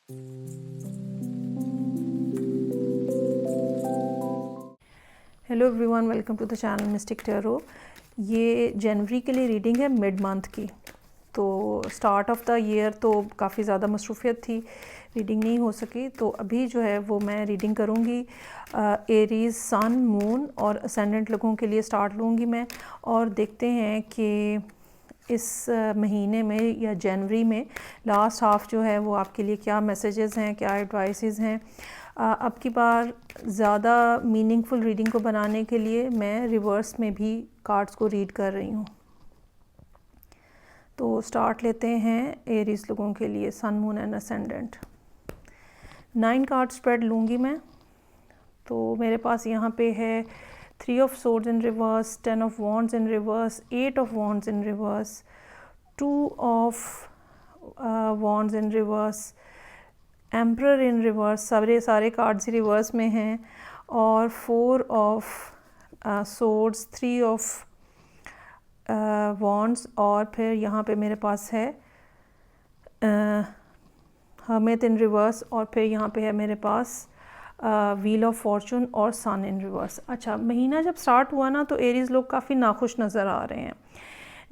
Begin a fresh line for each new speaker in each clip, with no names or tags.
Hello everyone, welcome to the channel Mystic Tarot. ये जनवरी के लिए रीडिंग है मिड मंथ की। तो स्टार्ट ऑफ द ईयर तो काफ़ी ज़्यादा मसरूफियत थी, रीडिंग नहीं हो सकी। तो अभी जो है वो मैं रीडिंग करूँगी एरीज़ सन मून और असेंडेंट लोगों के लिए स्टार्ट लूँगी मैं, और देखते हैं कि इस महीने में या जनवरी में लास्ट हाफ जो है वो आपके लिए क्या मैसेजेस हैं, क्या एडवाइसेस हैं। अब की बार ज़्यादा मीनिंगफुल रीडिंग को बनाने के लिए मैं रिवर्स में भी कार्ड्स को रीड कर रही हूँ। तो स्टार्ट लेते हैं एरीज लोगों के लिए sun moon and ascendant. 9 card spread लूँगी मैं। तो मेरे पास यहाँ पे है 3 of swords in reverse, 10 of wands in reverse, 8 of wands in reverse, 2 of wands in reverse, emperor in reverse, सारे कार्ड्स रिवर्स में हैं, और 4 ऑफ सोर्ड्स, 3 ऑफ वॉन्ड्स, और फिर यहाँ पे मेरे पास है हर्मिट इन रिवर्स, और फिर यहाँ पे है मेरे पास व्हील ऑफ फॉर्चून और सन इन रिवर्स। अच्छा, महीना जब स्टार्ट हुआ ना तो एरीज़ लोग काफ़ी नाखुश नज़र आ रहे हैं,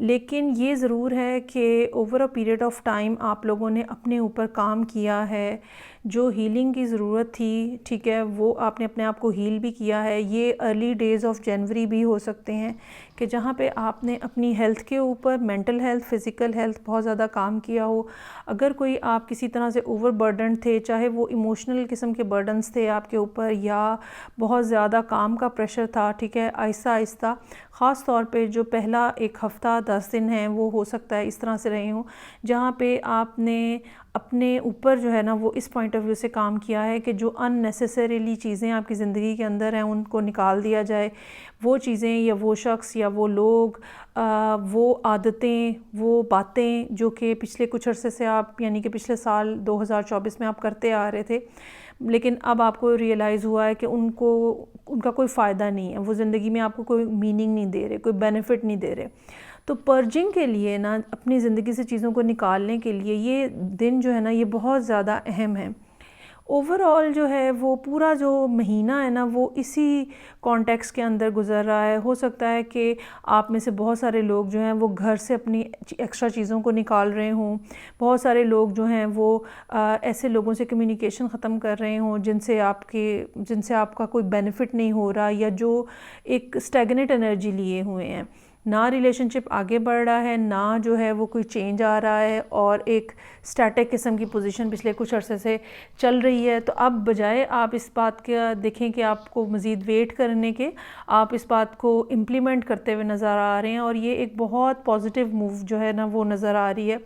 लेकिन ये ज़रूर है कि over a period of time आप लोगों ने अपने ऊपर काम किया है। जो हीलिंग की ज़रूरत थी, ठीक है, वो आपने अपने आप को हील भी किया है। ये अर्ली डेज़ ऑफ जनवरी भी हो सकते हैं कि जहाँ पे आपने अपनी हेल्थ के ऊपर, मेंटल हेल्थ, फ़िज़िकल हेल्थ, बहुत ज़्यादा काम किया हो। अगर कोई आप किसी तरह से ओवर बर्डन थे, चाहे वो इमोशनल किस्म के बर्डन्स थे आपके ऊपर या बहुत ज़्यादा काम का प्रेशर था, ठीक है, आहिस्ता आहिस्ता, ख़ास तौर पे जो पहला एक हफ़्ता 10 दिन है वो हो सकता है इस तरह से रहे हों, जहाँ पे आपने अपने ऊपर जो है ना वो इस पॉइंट ऑफ व्यू से काम किया है कि जो अननेसेसरीली चीज़ें आपकी ज़िंदगी के अंदर हैं उनको निकाल दिया जाए। वो चीज़ें या वो शख्स या वो लोग, वो आदतें, वो बातें जो कि पिछले कुछ अरसे से आप, यानी कि पिछले साल 2024 में आप करते आ रहे थे, लेकिन अब आपको रियलाइज़ हुआ है कि उनका कोई फ़ायदा नहीं है, वो ज़िंदगी में आपको कोई मीनिंग नहीं दे रहे, कोई बेनिफिट नहीं दे रहे। तो पर्जिंग के लिए ना, अपनी ज़िंदगी से चीज़ों को निकालने के लिए ये दिन जो है ना ये बहुत ज़्यादा अहम है। ओवरऑल जो है वो पूरा जो महीना है ना वो इसी कॉन्टेक्स्ट के अंदर गुजर रहा है। हो सकता है कि आप में से बहुत सारे लोग जो हैं वो घर से अपनी एक्स्ट्रा चीज़ों को निकाल रहे हों। बहुत सारे लोग जो हैं वो ऐसे लोगों से कम्युनिकेशन ख़त्म कर रहे हों जिनसे आपका कोई बेनिफिट नहीं हो रहा, या जो एक स्टैग्नेंट एनर्जी लिए हुए हैं। ना रिलेशनशिप आगे बढ़ रहा है, ना जो है वो कोई चेंज आ रहा है, और एक स्टैटिक किस्म की पोजीशन पिछले कुछ अरसे से चल रही है। तो अब बजाय आप इस बात का देखें कि आपको मज़ीद वेट करने के, आप इस बात को इम्प्लीमेंट करते हुए नज़र आ रहे हैं, और ये एक बहुत पॉजिटिव मूव जो है ना वो नज़र आ रही है,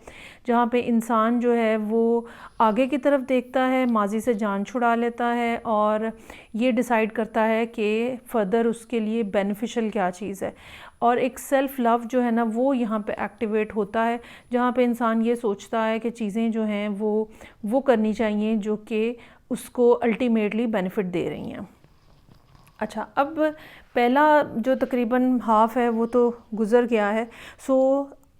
जहाँ पे इंसान जो है वो आगे की तरफ देखता है, माजी से जान छुड़ा लेता है, और ये डिसाइड करता है कि फ़र्दर उसके लिए बेनिफिशियल क्या चीज़ है। और एक सेल्फ़ लव जो है ना वो यहाँ पे एक्टिवेट होता है, जहाँ पे इंसान ये सोचता है कि चीज़ें जो हैं वो करनी चाहिए जो कि उसको अल्टीमेटली बेनिफिट दे रही हैं। अच्छा, अब पहला जो तकरीबन हाफ़ है वो तो गुज़र गया है।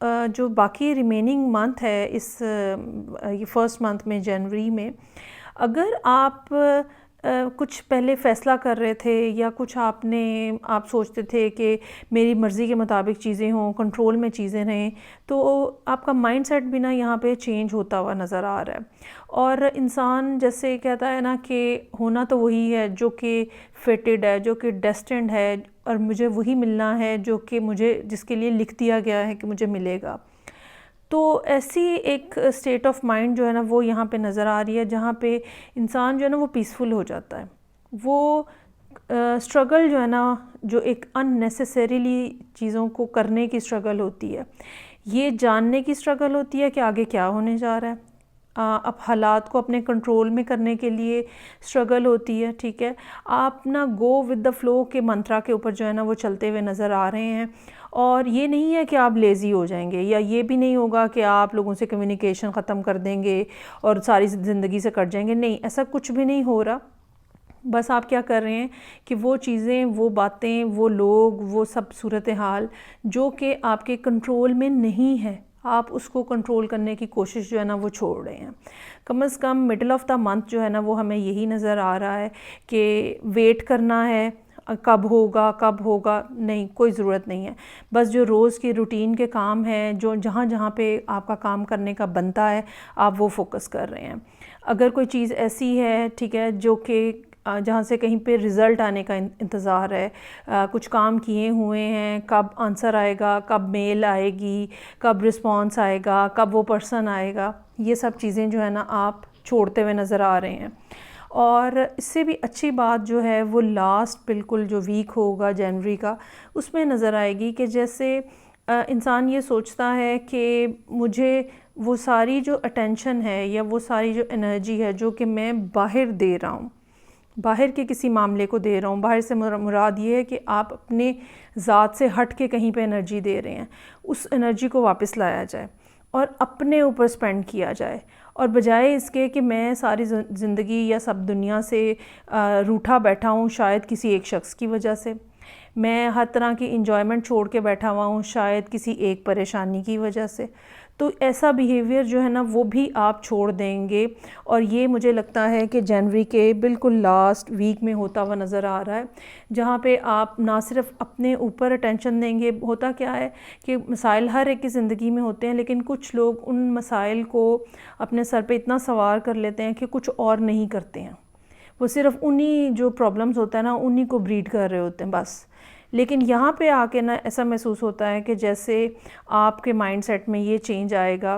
जो बाकी रिमेनिंग मंथ है ये फर्स्ट मंथ में, जनवरी में, अगर आप कुछ पहले फ़ैसला कर रहे थे, या कुछ आप सोचते थे कि मेरी मर्ज़ी के मुताबिक चीज़ें हों, कंट्रोल में चीज़ें रहें, तो आपका माइंडसेट भी ना यहाँ पे चेंज होता हुआ नज़र आ रहा है। और इंसान जैसे कहता है ना कि होना तो वही है जो कि फेटेड है, जो कि डेस्टिन्ड है, और मुझे वही मिलना है जो कि जिसके लिए लिख दिया गया है कि मुझे मिलेगा। तो ऐसी एक स्टेट ऑफ माइंड जो है ना वो यहाँ पे नज़र आ रही है, जहाँ पे इंसान जो है ना वो पीसफुल हो जाता है। वो स्ट्रगल जो है ना, जो एक अननेसेसरीली चीज़ों को करने की स्ट्रगल होती है, ये जानने की स्ट्रगल होती है कि आगे क्या होने जा रहा है। अब हालात को अपने कंट्रोल में करने के लिए स्ट्रगल होती है, ठीक है। आप ना गो विद द फ्लो के मंत्रा के ऊपर जो है ना वो चलते हुए नज़र आ रहे हैं, और ये नहीं है कि आप लेज़ी हो जाएंगे, या ये भी नहीं होगा कि आप लोगों से कम्युनिकेशन ख़त्म कर देंगे और सारी ज़िंदगी से कट जाएंगे। नहीं, ऐसा कुछ भी नहीं हो रहा। बस आप क्या कर रहे हैं कि वो चीज़ें, वो बातें, वो लोग, वो सब सूरत हाल जो कि आपके कंट्रोल में नहीं है, आप उसको कंट्रोल करने की कोशिश जो है ना वो छोड़ रहे हैं। कम से कम मिडल ऑफ़ द मंथ जो है ना वो हमें यही नज़र आ रहा है कि वेट करना है, कब होगा, नहीं, कोई ज़रूरत नहीं है। बस जो रोज़ की रूटीन के काम हैं, जो जहाँ जहाँ पे आपका काम करने का बनता है, आप वो फोकस कर रहे हैं। अगर कोई चीज़ ऐसी है, ठीक है, जो कि जहाँ से कहीं पे रिज़ल्ट आने का इंतज़ार है, कुछ काम किए हुए हैं, कब आंसर आएगा, कब मेल आएगी, कब रिस्पॉन्स आएगा, कब वो पर्सन आएगा, ये सब चीज़ें जो है ना आप छोड़ते हुए नज़र आ रहे हैं। और इससे भी अच्छी बात जो है वो लास्ट बिल्कुल जो वीक होगा जनवरी का, उसमें नज़र आएगी कि जैसे इंसान ये सोचता है कि मुझे वो सारी जो अटेंशन है या वो सारी जो एनर्जी है जो कि मैं बाहर दे रहा हूँ, बाहर के किसी मामले को दे रहा हूँ, बाहर से मुराद ये है कि आप अपने ज़ात से हट के कहीं पे एनर्जी दे रहे हैं, उस एनर्जी को वापस लाया जाए और अपने ऊपर स्पेंड किया जाए। और बजाय इसके कि मैं सारी ज़िंदगी या सब दुनिया से रूठा बैठा हूँ शायद किसी एक शख्स की वजह से, मैं हर तरह की इंजॉयमेंट छोड़ के बैठा हुआ हूँ शायद किसी एक परेशानी की वजह से, तो ऐसा बिहेवियर जो है ना वो भी आप छोड़ देंगे। और ये मुझे लगता है कि जनवरी के बिल्कुल लास्ट वीक में होता हुआ नज़र आ रहा है, जहाँ पे आप ना सिर्फ अपने ऊपर अटेंशन देंगे। होता क्या है कि मसाइल हर एक की ज़िंदगी में होते हैं, लेकिन कुछ लोग उन मसाइल को अपने सर पे इतना सवार कर लेते हैं कि कुछ और नहीं करते हैं, वो सिर्फ उन्हीं जो प्रॉब्लम्स होता है ना उन्हीं को ब्रीड कर रहे होते हैं बस। लेकिन यहाँ पे आके ना ऐसा महसूस होता है कि जैसे आपके माइंडसेट में ये चेंज आएगा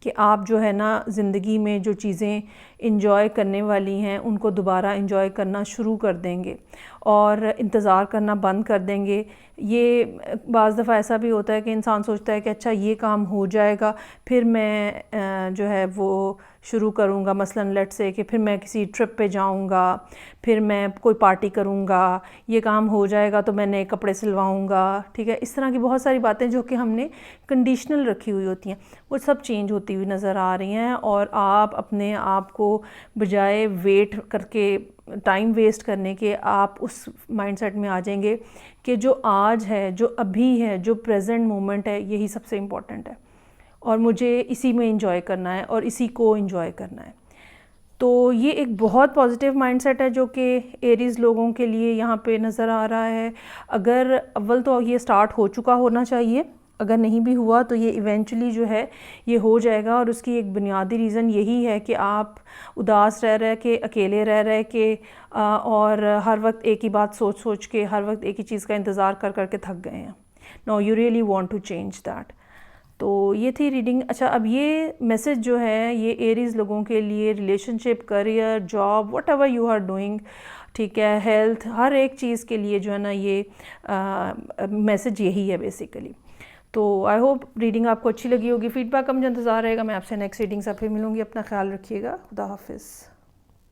कि आप जो है ना ज़िंदगी में जो चीज़ें इंजॉय करने वाली हैं उनको दोबारा इंजॉय करना शुरू कर देंगे और इंतज़ार करना बंद कर देंगे। ये बाज़ दफ़ा ऐसा भी होता है कि इंसान सोचता है कि अच्छा ये काम हो जाएगा फिर मैं जो है वो शुरू करूँगा, मसलन लेट्स से कि फिर मैं किसी ट्रिप पे जाऊँगा, फिर मैं कोई पार्टी करूँगा, ये काम हो जाएगा तो मैं नए कपड़े सिलवाऊँगा, ठीक है। इस तरह की बहुत सारी बातें जो कि हमने कंडीशनल रखी हुई होती हैं वो सब चेंज होती हुई नज़र आ रही हैं। और आप अपने आप को बजाय वेट करके टाइम वेस्ट करने के आप उस माइंडसेट में आ जाएंगे कि जो आज है, जो अभी है, जो प्रेजेंट मोमेंट है, यही सबसे इम्पॉर्टेंट है और मुझे इसी में इंजॉय करना है और इसी को इंजॉय करना है। तो ये एक बहुत पॉजिटिव माइंडसेट है जो कि एरीज़ लोगों के लिए यहाँ पे नज़र आ रहा है। अगर अव्वल तो ये स्टार्ट हो चुका होना चाहिए, अगर नहीं भी हुआ तो ये इवेंचुअली जो है ये हो जाएगा। और उसकी एक बुनियादी रीज़न यही है कि आप उदास रह के, अकेले रह के और हर वक्त एक ही बात सोच के, हर वक्त एक ही चीज़ का इंतज़ार कर के थक गए हैं। No, you really want to change that. तो ये थी रीडिंग। अच्छा, अब ये मैसेज जो है ये एरीज़ लोगों के लिए relationship, career, job, whatever you are doing, ठीक है, हेल्थ, हर एक चीज़ के लिए जो है ना ये मैसेज यही है बेसिकली। तो आई होप रीडिंग आपको अच्छी लगी होगी। फीडबैक का मुझे इंतज़ार रहेगा। मैं आपसे नेक्स्ट रीडिंग से फिर मिलूँगी। अपना ख्याल रखिएगा। खुदा हाफिज़।